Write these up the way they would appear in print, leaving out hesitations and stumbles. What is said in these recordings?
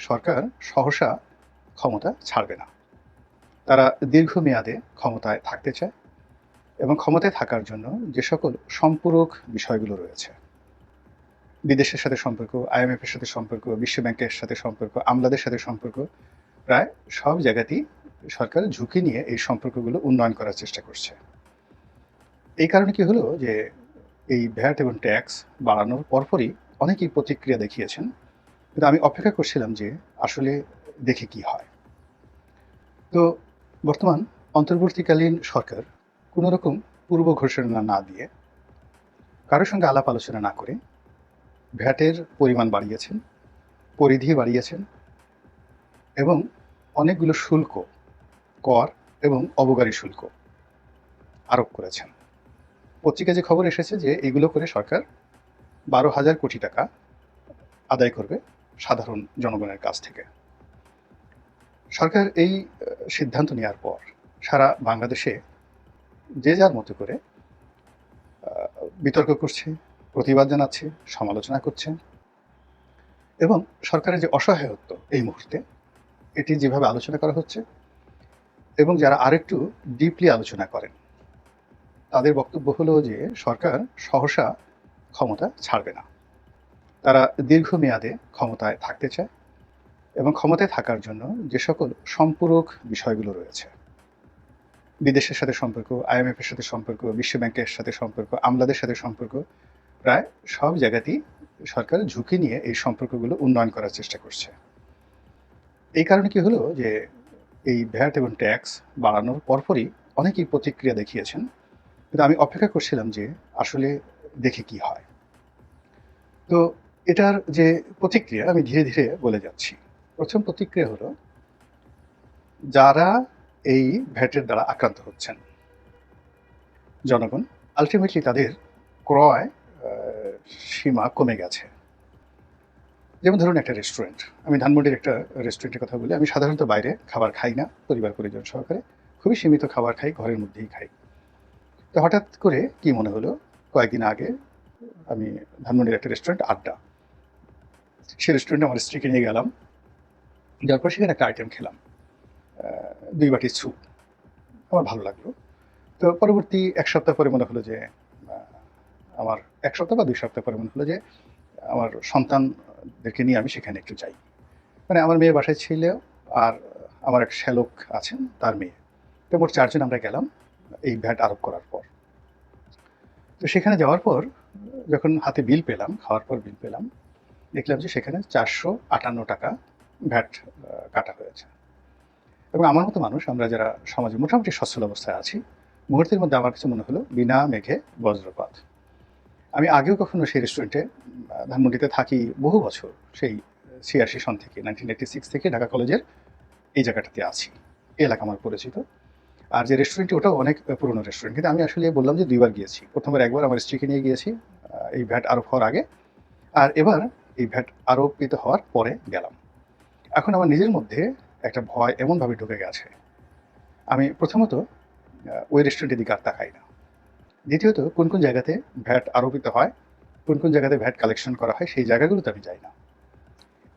সরকার সহসা ক্ষমতা ছাড়বে না। তারা দীর্ঘমেয়াদে ক্ষমতায় থাকতে চায় এবং ক্ষমতায় থাকার জন্য যে সকল সম্পূরক বিষয়গুলো রয়েছে, বিদেশের সাথে সম্পর্ক, IMF এর সাথে সম্পর্ক, বিশ্ব ব্যাংকের সাথে সম্পর্ক, আমলাদের সাথে সম্পর্ক, প্রায় সব জায়গাতেই সরকার ঝুঁকি নিয়ে এই সম্পর্কগুলো উন্নয়ন করার চেষ্টা করছে। এই কারণে কি হলো যে এই ভ্যাট এবং ট্যাক্স বাড়ানোর পরপরই অনেকেই প্রতিক্রিয়া দেখিয়েছেন। কিন্তু আমি অপেক্ষা করছিলাম যে আসলে দেখে কি হয়। তো বর্তমান অন্তর্বর্তীকালীন সরকার কোনো রকম পূর্ব ঘোষণা না দিয়ে, কারোর সঙ্গে আলাপ আলোচনা না করে ভ্যাটের পরিমাণ বাড়িয়েছেন, পরিধি বাড়িয়েছেন এবং অনেকগুলো শুল্ক, কর এবং অবকারী শুল্ক আরোপ করেছেন। পত্রিকায় যে খবর এসেছে যে এগুলো করে সরকার 12,000 কোটি টাকা আদায় করবে সাধারণ জনগণের কাছ থেকে। সরকার এই সিদ্ধান্ত নেওয়ার পর সারা বাংলাদেশে যে যার মতো করে বিতর্ক করছে, প্রতিবাদ জানাচ্ছে, সমালোচনা করছে এবং সরকারের যে অসহায়ত্ব এই মুহূর্তে, এটি যেভাবে আলোচনা করা হচ্ছে এবং যারা আরেকটু ডিপলি আলোচনা করেন তাদের বক্তব্য হলো যে সরকার সহসা ক্ষমতা ছাড়বে না। তারা দীর্ঘমেয়াদে ক্ষমতায় থাকতে চায় এবং ক্ষমতায় থাকার জন্য যে সকল সম্পূরক বিষয়গুলো রয়েছে, বিদেশের সাথে সম্পর্ক, IMF এর সাথে সম্পর্ক, বিশ্ব ব্যাংকের সাথে সম্পর্ক, আমলাদের সাথে সম্পর্ক, প্রায় সব জায়গাতেই সরকার ঝুঁকি নিয়ে এই সম্পর্কগুলো উন্নয়ন করার চেষ্টা করছে। এই কারণে কি হলো যে এই ভ্যাট এবং ট্যাক্স বাড়ানোর পরপরই অনেকেই প্রতিক্রিয়া দেখিয়েছেন। কিন্তু আমি অপেক্ষা করছিলাম যে আসলে দেখে কি হয়। তো এটার যে প্রতিক্রিয়া আমি ধীরে ধীরে বলে যাচ্ছি। প্রথম প্রতিক্রিয়া হলো, যারা এই ভ্যাটের দ্বারা আক্রান্ত হচ্ছেন জনগণ, আলটিমেটলি তাদের ক্রয় সীমা কমে গেছে। যেমন ধরুন একটা রেস্টুরেন্ট, আমি ধানমন্ডির একটা রেস্টুরেন্টের কথা বলি। আমি সাধারণত বাইরে খাবার খাই না, পরিবার পরিজন সহকারে খুবই সীমিত খাবার খাই, ঘরের মধ্যেই খাই। তো হঠাৎ করে কি মনে হলো, কয়েকদিন আগে আমি ধানমন্ডির একটা রেস্টুরেন্ট আড্ডা, সেই রেস্টুরেন্টে আমার স্ত্রীকে নিয়ে গেলাম। যাওয়ার পর সেখানে একটা আইটেম খেলাম, 2 বাটি স্যুপ। আমার ভালো লাগলো। তো পরবর্তী 1 সপ্তাহ পরে মনে হলো যে আমার 1 সপ্তাহ বা 2 সপ্তাহ পরে মনে হলো যে আমার সন্তানদেরকে নিয়ে আমি সেখানে একটু যাই। মানে আমার মেয়ে বাসায় ছিল আর আমার এক শ্যালক আছেন, তার মেয়ে। তো মোট 4 জন আমরা গেলাম এই ভ্যাট আরোপ করার পর। তো সেখানে যাওয়ার পর যখন হাতে বিল পেলাম, খাওয়ার পর বিল পেলাম, দেখলাম যে সেখানে 458 টাকা ভ্যাট কাটা হয়েছে। এবং আমার মতো মানুষ, আমরা যারা সমাজে মোটামুটি সচ্ছল অবস্থায় আছি, মুহূর্তের মধ্যে আমার কাছে মনে হলো বিনা মেঘে বজ্রপাত। আমি আগেও কখনো সেই রেস্টুরেন্টে ধানমন্ডিতে থাকি বহু বছর, সেই 86 সন থেকে 1986 থেকে ঢাকা কলেজের এই জায়গাটাতে আছি। এই এলাকা আমার পরিচিত। আর যে রেস্টুরেন্টটি ওটাও অনেক পুরনো রেস্টুরেন্ট। কিন্তু আমি আসলে বললাম যে 2 বার গিয়েছি। প্রথমবার একবার আমার স্ত্রীকে নিয়ে গিয়েছি এই ভ্যাট আরোপ হওয়ার আগে। আর এবার এই ভ্যাট আরোপিত হওয়ার পরে গেলাম। এখন আমার নিজের মধ্যে একটা ভয় এমনভাবে ঢুকে গেছে, আমি প্রথমত ওই রেস্টুরেন্টের দিকে আর তাকাই না। দ্বিতীয়ত কোন কোন জায়গাতে ভ্যাট আরোপিত হয়, কোন কোন জায়গাতে ভ্যাট কালেকশন করা হয়, সেই জায়গাগুলোতে আমি যাই না।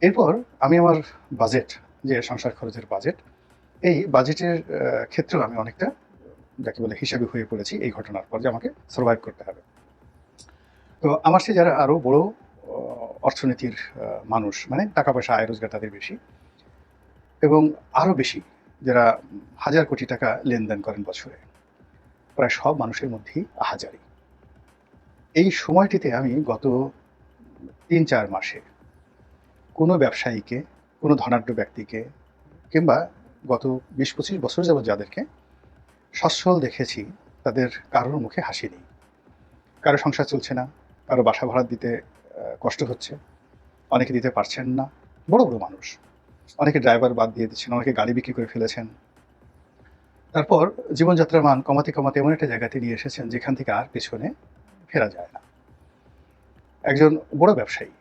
এরপর আমি আমার বাজেট, যে সংসার খরচের বাজেট, এই বাজেটের ক্ষেত্রেও আমি অনেকটা যাকে বলে হিসাবি হয়ে পড়েছি এই ঘটনার পর, যে আমাকে সার্ভাইভ করতে হবে। তো আমার চেয়ে যারা আরও বড় অর্থনীতির মানুষ, মানে টাকা পয়সা আয় রোজগার তাদের বেশি, এবং আরও বেশি যারা হাজার কোটি টাকা লেনদেন করেন বছরে, প্রায় সব মানুষের মধ্যেই আহাজারি। এই সময়টিতে আমি গত 3-4 মাসে কোনো ব্যবসায়ীকে, কোনো ধনাঢ্য ব্যক্তিকে, কিংবা গত 20-25 বছর যাবৎ যাদেরকে সচ্ছল দেখেছি, তাদের কারোর মুখে হাসি নেই। কারো সংসার চলছে না, কারো বাসা ভাড়া দিতে কষ্ট হচ্ছে, অনেকে দিতে পারছেন না। বড় বড় মানুষ, অনেকে ড্রাইভার বাদ দিয়ে দিচ্ছেন, অনেকে গাড়ি বিক্রি করে ফেলেছেন। তারপর জীবনযাত্রার মান কমাতে কমাতে এমন একটা জায়গাতে নিয়ে এসেছেন যেখান থেকে আর পেছনে ফেরা যায় না। একজন বড় ব্যবসায়ী,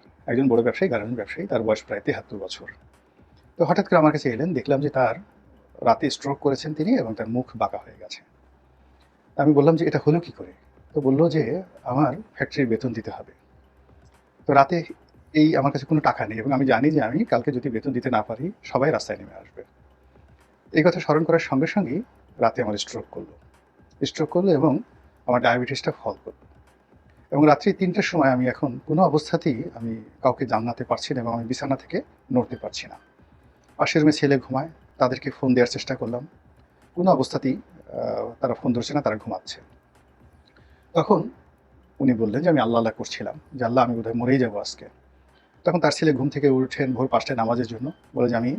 গার্মেন্টস ব্যবসায়ী, তার বয়স প্রায় 73 বছর। তো হঠাৎ করে আমার কাছে এলেন, দেখলাম যে তার রাতে স্ট্রোক করেছেন তিনি এবং তার মুখ বাঁকা হয়ে গেছে। আমি বললাম যে এটা হলো কি করে? তো বলল যে আমার ফ্যাক্টরির বেতন দিতে হবে। তো রাতে এই আমার কাছে কোনো টাকা নেই এবং আমি জানি যে আমি কালকে যদি বেতন দিতে না পারি সবাই রাস্তায় নেমে আসবে। এই কথা স্মরণ করার সঙ্গে সঙ্গেই রাতে আমার স্ট্রোক করলো এবং আমার ডায়াবেটিসটা ফল করলো এবং রাত্রি ৩টের সময় আমি এখন কোনো অবস্থাতেই আমি কাউকে জানাতে পারছি না এবং আমি বিছানা থেকে নড়তে পারছি না। পাশের রুমে ছেলে ঘুমায়, তাদেরকে ফোন দেওয়ার চেষ্টা করলাম, কোনো অবস্থাতেই তারা ফোন ধরছে না, তারা ঘুমাচ্ছে। তখন উনি বললেন যে আমি আল্লাহ আল্লাহ করছিলাম যে আল্লাহ আমি বোধহয় মরেই যাবো আজকে। তখন তার ছেলে ঘুম থেকে উঠেন ভোর ৫টায় নামাজের জন্য, বলে যে আমি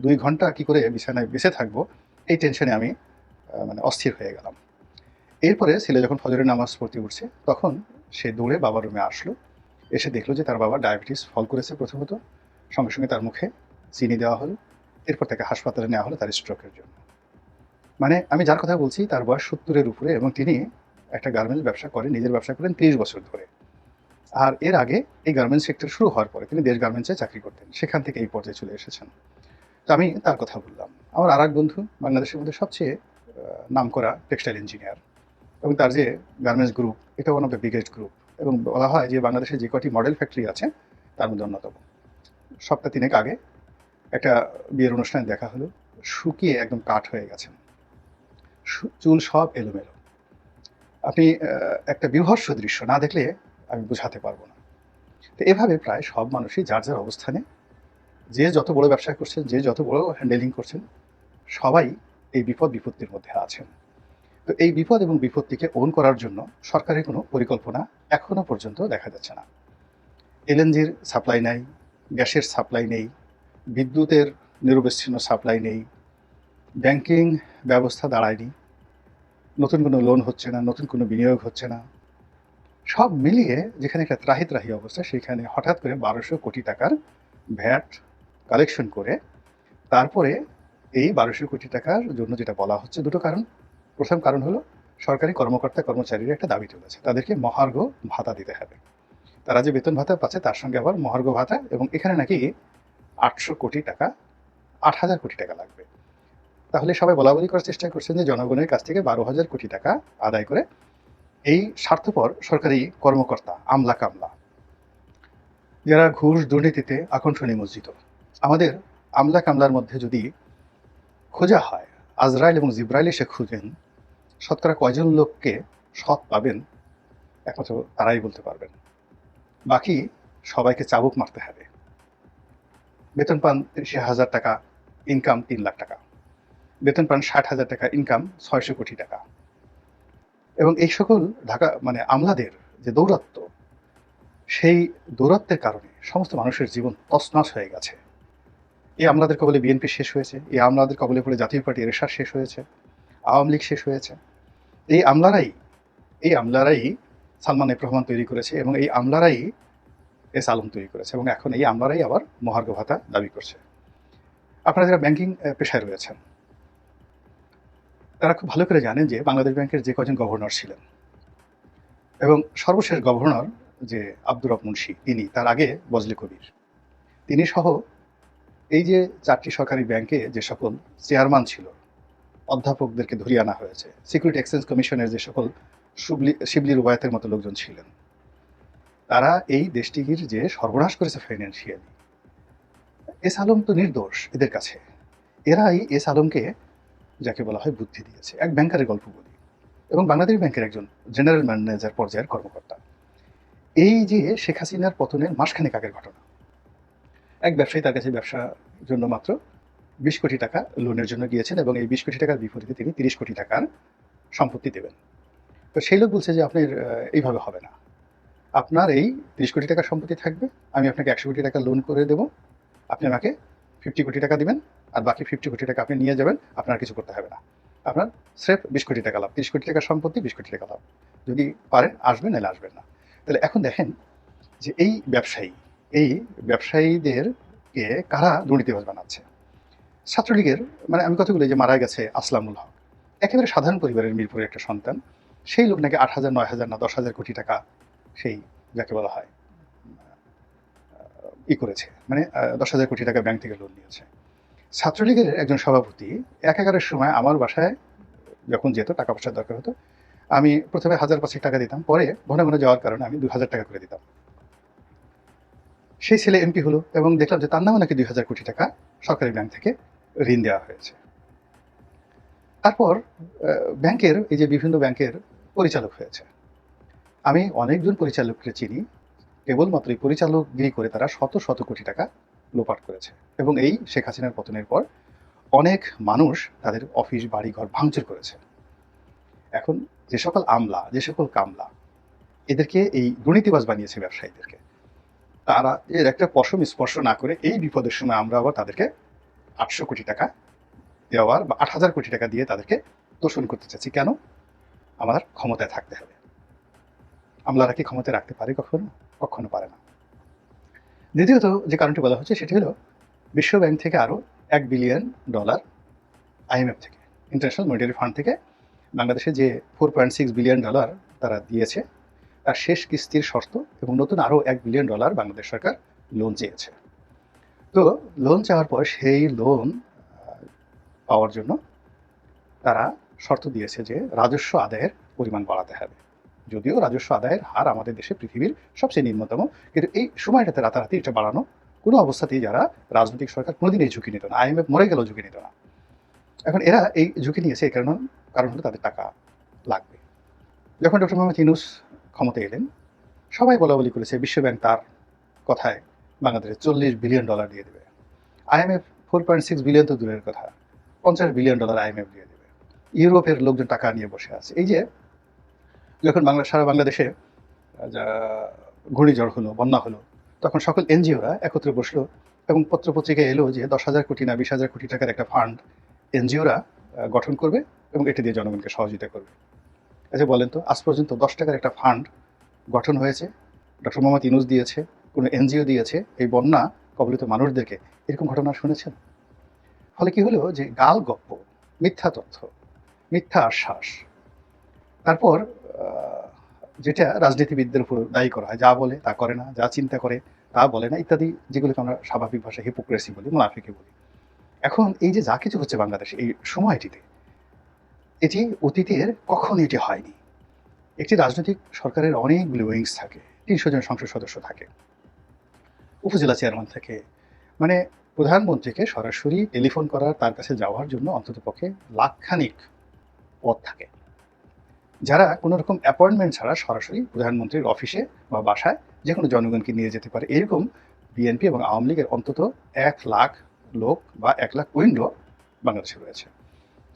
২ ঘন্টা কী করে বিছানায় বেঁচে থাকবো এই টেনশনে আমি মানে অস্থির হয়ে গেলাম। এরপরে ছেলে যখন ফজরের নামাজ পড়তে উঠছে তখন সে দৌড়ে বাবার রুমে আসলো, এসে দেখলো যে তার বাবার ডায়াবেটিস ফল করেছে প্রথমত, সঙ্গে সঙ্গে তার মুখে চিনি দেওয়া হলো, এরপর তাকে হাসপাতালে নেওয়া হলো তার স্ট্রোকের জন্য। মানে আমি যার কথা বলছি তার বয়স ৭০-এর উপরে এবং তিনি একটা গার্মেন্টস ব্যবসা করেন, নিজের ব্যবসা করেন ৩০ বছর ধরে। আর এর আগে এই গার্মেন্টস সেক্টর শুরু হওয়ার পরে তিনি দেশ গার্মেন্টসে চাকরি করতেন, সেখান থেকে এই পর্যায়ে চলে এসেছেন। তো আমি তার কথা বললাম। আমার আর এক বন্ধু বাংলাদেশের মধ্যে সবচেয়ে নামকরা টেক্সটাইল ইঞ্জিনিয়ার এবং তার যে গার্মেন্টস গ্রুপ এটা one of the biggest group এবং বলা হয় যে বাংলাদেশে যে কটি মডেল ফ্যাক্টরি আছে তার মধ্যে অন্যতম। সপ্তাহ ৩ আগে একটা বিয়ের অনুষ্ঠানে দেখা হলো, শুকিয়ে একদম কাঠ হয়ে গেছেন, চুল সব এলোমেলো। আপনি একটা বিভৎস দৃশ্য না দেখলে আমি বোঝাতে পারবো না। তো এভাবে প্রায় সব মানুষই যার যার অবস্থানে, যে যত বড় ব্যবসা করছেন, যে যত বড় হ্যান্ডেলিং করছেন, সবাই এই বিপদ বিপত্তির মধ্যে আছেন। তো এই বিপদ এবং বিপত্তিকে ওন করার জন্য সরকারের কোনো পরিকল্পনা এখনো পর্যন্ত দেখা যাচ্ছে না। এলএনজির সাপ্লাই নাই, গ্যাসের সাপ্লাই নেই, বিদ্যুতের নিরবচ্ছিন্ন সাপ্লাই নেই, ব্যাংকিং ব্যবস্থা দাঁড়ায়নি, নতুন কোনো লোন হচ্ছে না, নতুন কোনো বিনিয়োগ হচ্ছে না। সব মিলিয়ে যেখানে একটা ত্রাহি অবস্থা, সেখানে হঠাৎ করে ১২০০ কোটি টাকার ভ্যাট কালেকশন করে তারপরে এই ১২০০ কোটি টাকার জন্য যেটা বলা হচ্ছে দুটো কারণ। প্রথম কারণ হলো সরকারি কর্মকর্তা কর্মচারীরা একটা দাবি তুলেছে, তাদেরকে মহার্ঘ ভাতা দিতে হবে। তারা যে বেতন ভাতা পাচ্ছে তার সঙ্গে আবার মহার্ঘ ভাতা, এবং এখানে নাকি ৮০০ কোটি টাকা, ৮,০০০ কোটি টাকা লাগবে। তাহলে সবাই বলাবলি করার চেষ্টা করছেন যে জনগণের কাছ থেকে ১২,০০০ কোটি টাকা আদায় করে এই স্বার্থপর সরকারি কর্মকর্তা, আমলা কামলা, যারা ঘুষ দুর্নীতিতে আকণ্ঠ নিমজ্জিত, আমাদের আমলা কামলার মধ্যে যদি খোঁজা হয়, আজরাইল এবং জিব্রাইল এসে খুঁজেন, শতকরা কয়জন লোককে সৎ পাবেন একমাত্র তারাই বলতে পারবেন। বাকি সবাইকে চাবুক মারতে হবে। বেতন পান ৩০,০০০ টাকা, ইনকাম ৩ লাখ টাকা। বেতন পান ৬০,০০০ টাকা, ইনকাম ৬০০ কোটি টাকা। এবং এই সকল ঢাকা মানে আমলাদের যে দৌরাত্ম্য, সেই দৌরাত্ম্যের কারণে সমস্ত মানুষের জীবন তছনছ হয়ে গেছে। এই আমলাদের কবলে বিএনপি শেষ হয়েছে, এই আমলাদের কবলে পড়ে জাতীয় পার্টি এরশাদ শেষ হয়েছে, আওয়ামী লীগ শেষ হয়েছে। এই আমলারাই সালমান এফ রহমান তৈরি করেছে এবং এই আমলারাই এস আলম তৈরি করেছে এবং এখন এই আমলারাই আবার মহার্ঘ ভাতা দাবি করছে। আপনারা যারা ব্যাংকিং পেশায় রয়েছেন তারা খুব ভালো করে জানেন যে বাংলাদেশ ব্যাংকের যে কজন গভর্নর ছিলেন এবং সর্বশেষ গভর্নর যে আব্দুর রব মুন্সি, তিনি, তার আগে বজলে কবির, তিনি সহ এই যে 4টি সরকারি ব্যাংকে যে সকল চেয়ারম্যান ছিল, অধ্যাপকদেরকে ধরিয়ে আনা হয়েছে, সিকিউরিটি এক্সচেঞ্জ কমিশনের যে সকল শিবলি রুবায়াতের মতো লোকজন ছিলেন, তারা এই দেশটির যে সর্বনাশ করেছে ফাইন্যান্সিয়ালি। এস আলম তো নির্দোষ এদের কাছে, এরাই এস আলমকে, যাকে বলা হয়, বুদ্ধি দিয়েছে। এক ব্যাংকারের গল্প বলি, এবং বাংলাদেশ ব্যাংকের একজন জেনারেল ম্যানেজার পর্যায়ের কর্মকর্তা। এই যে শেখ হাসিনার পতনের মাসখানেক আগের ঘটনা, এক ব্যবসায়ী তার কাছে ব্যবসার জন্য মাত্র ২০ কোটি টাকা লোনের জন্য গিয়েছেন এবং এই ২০ কোটি টাকার বিপরীতে তিনি ৩০ কোটি টাকার সম্পত্তি দেবেন। তো সেই লোক বলছে যে আপনার এইভাবে হবে না, আপনার এই ৩০ কোটি টাকার সম্পত্তি থাকবে, আমি আপনাকে ১০০ কোটি টাকা লোন করে দেবো, আপনি আমাকে 50 কোটি টাকা দিবেন, আর বাকি 50 কোটি টাকা আপনি নিয়ে যাবেন, আপনার কিছু করতে হবে না, আপনার স্রেফ ২০ কোটি টাকা লাভ, ৩০ কোটি টাকার সম্পত্তি, ২০ কোটি টাকা লাভ, যদি পারেন আসবেন, নাহলে আসবেন না। তাহলে এখন দেখেন যে এই ব্যবসায়ীদেরকে কারা দুর্নীতিবাজ বানাচ্ছে। ছাত্রলীগের, মানে আমি কথাগুলো যে মারা গেছে আসলামুল হক, একেবারে সাধারণ পরিবারের মিরপুরের একটা সন্তান, সেই লোক নাকি ৮,০০০, ৯,০০০ না ১০,০০০ কোটি টাকা সেই যাকে বলা হয় করেছে, মানে ১০,০০০ কোটি টাকা ব্যাংক থেকে লোন নিয়েছে। ছাত্রলীগের একজন সভাপতি একাগারের সময় আমার বাসায় যখন যেত, টাকা পয়সার দরকার হতো, আমি প্রথমে ১,০০০ টাকা দিতাম, পরে ঘন ঘন যাওয়ার কারণে আমি ২,০০০ টাকা করে দিতাম। সেই ছেলে এমপি হলো এবং দেখলাম যে তার নামে নাকি ২,০০০ কোটি টাকা সরকারি ব্যাংক থেকে ঋণ দেওয়া হয়েছে। তারপর ব্যাংকের এই যে বিভিন্ন ব্যাংকের পরিচালক হয়েছে। আমি অনেকজন পরিচালককে চিনি, কেবলমাত্র এই পরিচালকগিরি করে তারা শত শত কোটি টাকা লোপাট করেছে। এবং এই শেখ হাসিনার পতনের পর অনেক মানুষ তাদের অফিস বাড়িঘর ভাঙচুর করেছে। এখন যে সকল আমলা, যে সকল কামলা এদেরকে এই দুর্নীতিবাজ বানিয়েছে ব্যবসায়ীদেরকে, তারা এর একটা পশম স্পর্শ না করে এই বিপদের সময় আমরা আবার তাদেরকে ৮০০ কোটি টাকা দেওয়ার বা ৮,০০০ কোটি টাকা দিয়ে তাদেরকে তোষণ করতে চাচ্ছি। কেন? আমার ক্ষমতায় থাকতে হবে। আমলারা কি ক্ষমতায় রাখতে পারে কখনো? কখনো পারে না। দ্বিতীয়ত যে কারণটি বলা হচ্ছে সেটি হলো বিশ্ব ব্যাংক থেকে আরও $1 বিলিয়ন IMF থেকে, ইন্টারন্যাশনাল মনিটারি ফান্ড থেকে বাংলাদেশে যে $4.6 বিলিয়ন তারা দিয়েছে তার শেষ কিস্তির শর্ত এবং নতুন আরও $1 বিলিয়ন বাংলাদেশ সরকার লোন চেয়েছে। তো লোন চাওয়ার পর সেই লোন পাওয়ার জন্য তারা শর্ত দিয়েছে যে রাজস্ব আদায়ের পরিমাণ বাড়াতে হবে। যদিও রাজস্ব আদায়ের হার আমাদের দেশে পৃথিবীর সবচেয়ে নিম্নতম, কিন্তু এই সময়টাতে রাতারাতি এটা বাড়ানো কোনো অবস্থাতেই যারা রাজনৈতিক সরকার কোনোদিন এই ঝুঁকি নিত না। IMF মরে গেলেও ঝুঁকি নিত না। এখন এরা এই ঝুঁকি নিয়েছে, এই কারণ হলো তাদের টাকা লাগবে। যখন ডক্টর মোহাম্মদ ইউনূস ক্ষমতায় এলেন, সবাই বলাবলি করেছে বিশ্বব্যাংক তার কথায় বাংলাদেশে $40 বিলিয়ন দিয়ে দেবে। IMF 4.6 বিলিয়ন তো দূরের কথা, $50 বিলিয়ন IMF দিয়ে দেবে। ইউরোপের লোকজন টাকা নিয়ে বসে আছে। এই যে যখন সারা বাংলাদেশে ঘূর্ণিঝড় হলো, বন্যা হলো, তখন সকল এনজিওরা একত্রে বসলো এবং পত্রপত্রিকায় এলো যে 10,000 কোটি না 20,000 কোটি টাকার একটা ফান্ড এনজিওরা গঠন করবে এবং এটা দিয়ে জনগণকে সহযোগিতা করবে। আচ্ছা বলেন তো, আজ পর্যন্ত 10 টাকার একটা ফান্ড গঠন হয়েছে, ডক্টর মোহাম্মদ ইউনূস দিয়েছে, কোনো এনজিও দিয়েছে এই বন্যা কবলিত মানুষদেরকে? এরকম ঘটনা শুনেছেন? ফলে কি হলো যে গাল গপ্প, মিথ্যা তথ্য, মিথ্যা আশ্বাস, তারপর যেটা রাজনীতিবিদদের উপর দায়ী করা হয়, যা বলে তা করে না, যা চিন্তা করে তা বলে না, ইত্যাদি, যেগুলোকে আমরা স্বাভাবিক ভাষায় হিপোক্রেসি বলি, মুনাফিকি বলি। এখন এই যে যা কিছু হচ্ছে বাংলাদেশে এই সময়টিতে, এটি অতীতের কখনো এটি হয়নি। একটি রাজনৈতিক সরকারের অনেকগুলো উইংস থাকে, ৩০০ জন সংসদ সদস্য থাকে, উপজেলা চেয়ারম্যান থাকে, মানে প্রধানমন্ত্রীকে সরাসরি টেলিফোন করার, তার কাছে যাওয়ার জন্য অন্ততপক্ষে লাখখানিক পদ থাকে, যারা কোনো রকম অ্যাপয়েন্টমেন্ট ছাড়া সরাসরি প্রধানমন্ত্রীর অফিসে বা বাসায় যে কোনো জনগণকে নিয়ে যেতে পারে। এরকম বিএনপি এবং আওয়ামী লীগের অন্তত 1 লাখ লোক বা 1 লাখ উইন্ডো বাংলাদেশে রয়েছে।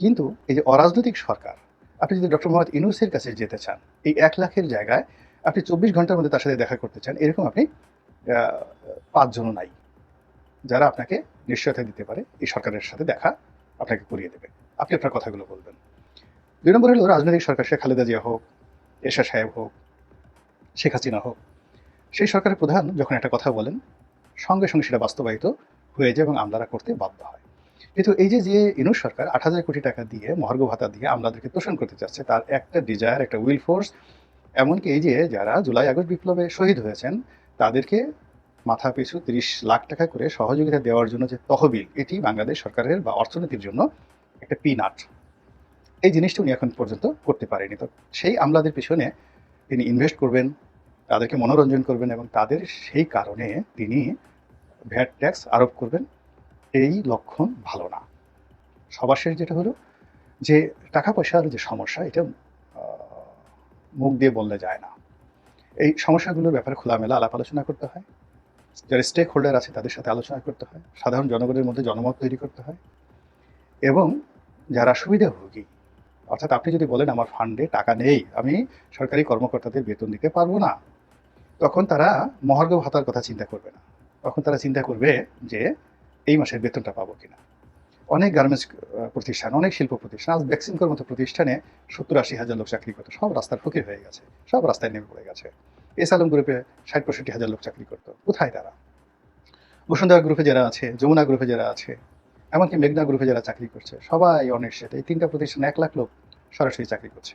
কিন্তু এই যে অরাজনৈতিক সরকার, আপনি যদি ডক্টর মোহাম্মদ ইউনূসের কাছে যেতে চান, এই 1 লাখের জায়গায় আপনি 24 ঘন্টার মধ্যে তার সাথে দেখা করতে চান, এরকম আপনি 5 জনও নাই যারা আপনাকে নিশ্চয়তা দিতে পারে এই সরকারের সাথে দেখা আপনাকে করিয়ে দেবে। আপনি আপনার কথাগুলো বলবেন। 2 নম্বর হলো রাজনৈতিক সরকার, সে খালেদা জিয়া হোক, এরশাদ সাহেব হোক, শেখ হাসিনা হোক, সেই সরকারের প্রধান যখন একটা কথা বলেন সঙ্গে সঙ্গে সেটা বাস্তবায়িত হয়ে যায় এবং আমলারা করতে বাধ্য হয়। কিন্তু এই যে ইউনূস সরকার 8,000 কোটি টাকা দিয়ে, মহার্ঘ ভাতা দিয়ে আমলাদেরকে তোষণ করতে চাচ্ছে, তার একটা ডিজায়ার, একটা উইল ফোর্স। এমনকি এই যে যারা জুলাই আগস্ট বিপ্লবে শহীদ হয়েছেন তাদেরকে মাথা পিছু 30 লাখ টাকা করে সহযোগিতা দেওয়ার জন্য যে তহবিল, এটি বাংলাদেশ সরকারের বা অর্থনীতির জন্য একটা পিনাট। এই জিনিসটা উনি এখন পর্যন্ত করতে পারেনি। তো সেই আমলাদের পিছনে তিনি ইনভেস্ট করবেন, তাদেরকে মনোরঞ্জন করবেন এবং তাদের সেই কারণে তিনি ভ্যাট ট্যাক্স আরোপ করবেন। এই লক্ষণ ভালো না। সবার শেষ যেটা হলো যে টাকা পয়সার যে সমস্যা, এটা মুখ দিয়ে বললে যায় না। এই সমস্যাগুলোর ব্যাপারে খোলামেলা আলাপ আলোচনা করতে হয়, যারা স্টেক হোল্ডার আছে তাদের সাথে আলোচনা করতে হয়, সাধারণ জনগণের মধ্যে জনমত তৈরি করতে হয় এবং যারা সুবিধাভোগী, অর্থাৎ আপনি যদি বলেন আমার ফান্ডে টাকা নেই, আমি সরকারি কর্মকর্তাদের বেতন দিতে পারবো না, তখন তারা মহার্ঘ ভাতার কথা চিন্তা করবে না। তখন তারা চিন্তা করবে যে এই মাসের বেতনটা পাবো কিনা। অনেক গার্মেন্টস প্রতিষ্ঠান, অনেক শিল্প প্রতিষ্ঠান, আজ বেক্সিমকোর মতো প্রতিষ্ঠানে 70-80 হাজার লোক চাকরি করতো, সব রাস্তার ফকির হয়ে গেছে, সব রাস্তায় নেমে পড়ে গেছে। এস আলম গ্রুপে 60-65 হাজার লোক চাকরি করতো, কোথায় তারা? বসুন্ধরা গ্রুপে যারা আছে, যমুনা গ্রুপে যারা আছে, এমনকি মেঘনা গ্রুপে যারা চাকরি করছে, সবাই অনিশ্চিত। এই 3টা প্রতিষ্ঠানে 1 লাখ লোক সরাসরি চাকরি করছে,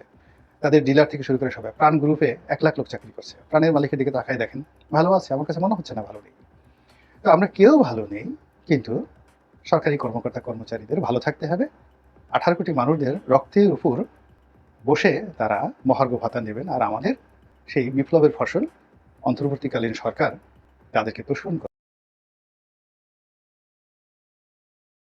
তাদের ডিলার থেকে শুরু করে সবাই। প্রাণ গ্রুপে 1 লাখ লোক চাকরি করছে। প্রাণের মালিকের দিকে তাকায় দেখেন, ভালো আছে? আমার কাছে মনে হচ্ছে না ভালো নেই। তো আমরা কেউ ভালো নেই, কিন্তু সরকারি কর্মকর্তা কর্মচারীদের ভালো থাকতে হবে। 18 কোটি মানুষদের রক্তের উপর বসে তারা মহার্ঘ ভাতা নেবেন, আর আমাদের সেই বিপ্লবের ফসল অন্তর্বর্তীকালীন সরকার তাদেরকে তোষণ করা